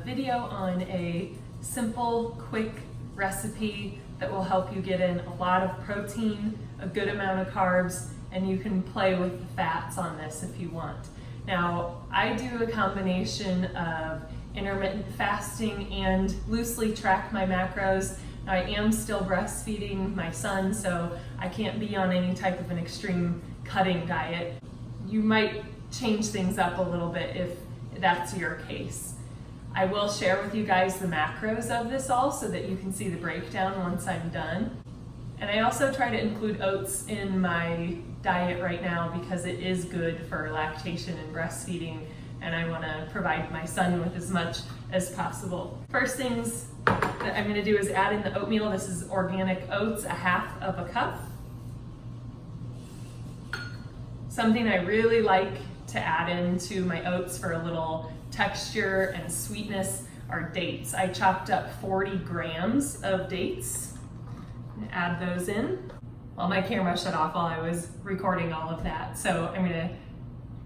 video on a simple, quick recipe that will help you get in a lot of protein, a good amount of carbs, and you can play with the fats on this if you want. Now, I do a combination of intermittent fasting and loosely track my macros. Now, I am still breastfeeding my son, so I can't be on any type of an extreme cutting diet. You might change things up a little bit if that's your case. I will share with you guys the macros of this all so that you can see the breakdown once I'm done. And I also try to include oats in my diet right now because it is good for lactation and breastfeeding, and I want to provide my son with as much as possible. First things that I'm going to do is add in the oatmeal. This is organic oats, a half of a cup. Something I really like to add into my oats for a little texture and sweetness are dates. I chopped up 40 grams of dates and add those in. Well, my camera shut off while I was recording all of that, so I'm gonna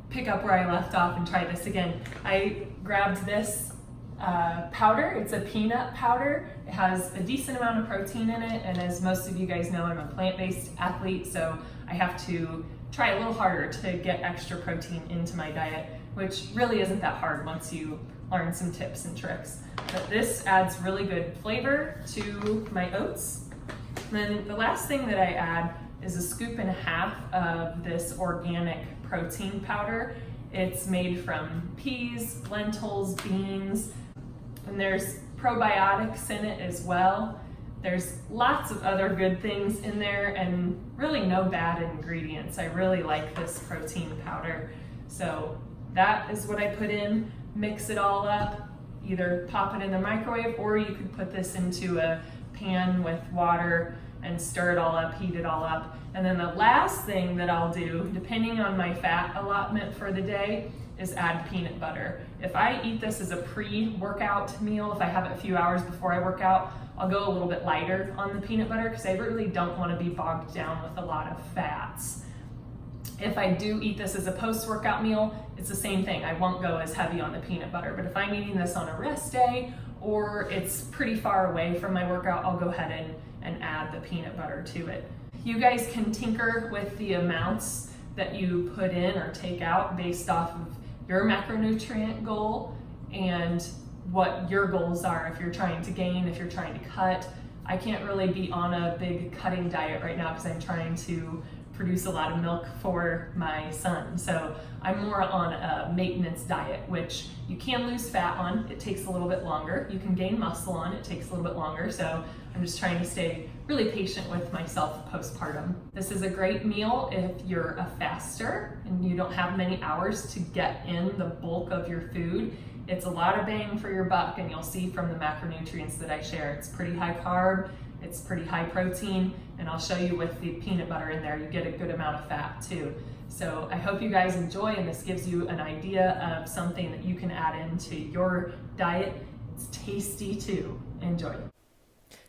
pick up where I left off and try this again. I grabbed this powder. It's a peanut powder. It has a decent amount of protein in it, and as most of you guys know, I'm a plant-based athlete, so I have to try a little harder to get extra protein into my diet, which really isn't that hard once you learn some tips and tricks. But this adds really good flavor to my oats. And then the last thing that I add is a scoop and a half of this organic protein powder. It's made from peas, lentils, beans, and there's probiotics in it as well. There's lots of other good things in there and really no bad ingredients. I really like this protein powder. So that is what I put in, mix it all up, either pop it in the microwave or you could put this into a pan with water and stir it all up, heat it all up. And then the last thing that I'll do, depending on my fat allotment for the day, is add peanut butter. If I eat this as a pre-workout meal, if I have it a few hours before I work out, I'll go a little bit lighter on the peanut butter because I really don't want to be bogged down with a lot of fats. If I do eat this as a post-workout meal, it's the same thing. I won't go as heavy on the peanut butter, but if I'm eating this on a rest day or it's pretty far away from my workout, I'll go ahead and add the peanut butter to it. You guys can tinker with the amounts that you put in or take out based off of your macronutrient goal and what your goals are. If you're trying to gain, if you're trying to cut. I can't really be on a big cutting diet right now because I'm trying to produce a lot of milk for my son. So I'm more on a maintenance diet, which you can lose fat on. It takes a little bit longer. You can gain muscle on. It takes a little bit longer. So I'm just trying to stay really patient with myself postpartum. This is a great meal if you're a faster and you don't have many hours to get in the bulk of your food. It's a lot of bang for your buck, and you'll see from the macronutrients that I share. It's pretty high carb, it's pretty high protein, and I'll show you with the peanut butter in there, you get a good amount of fat too. So I hope you guys enjoy, and this gives you an idea of something that you can add into your diet. It's tasty too. Enjoy.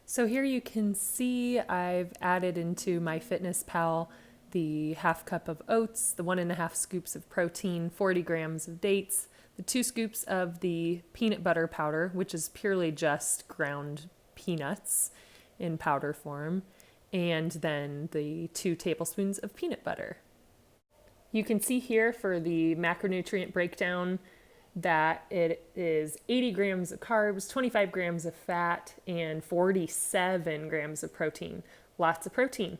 So here you can see I've added into MyFitnessPal the half cup of oats, the 1.5 scoops of protein, 40 grams of dates, the 2 scoops of the peanut butter powder, which is purely just ground peanuts in powder form, and then the 2 tablespoons of peanut butter. You can see here for the macronutrient breakdown that it is 80 grams of carbs, 25 grams of fat, and 47 grams of protein. Lots of protein.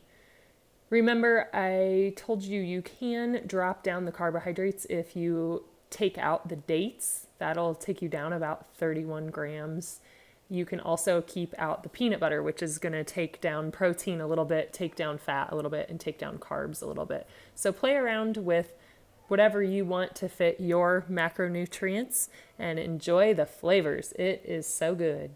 Remember, I told you you can drop down the carbohydrates if you take out the dates. That'll take you down about 31 grams. You can also keep out the peanut butter, which is going to take down protein a little bit, take down fat a little bit, and take down carbs a little bit. So play around with whatever you want to fit your macronutrients and enjoy the flavors. It is so good.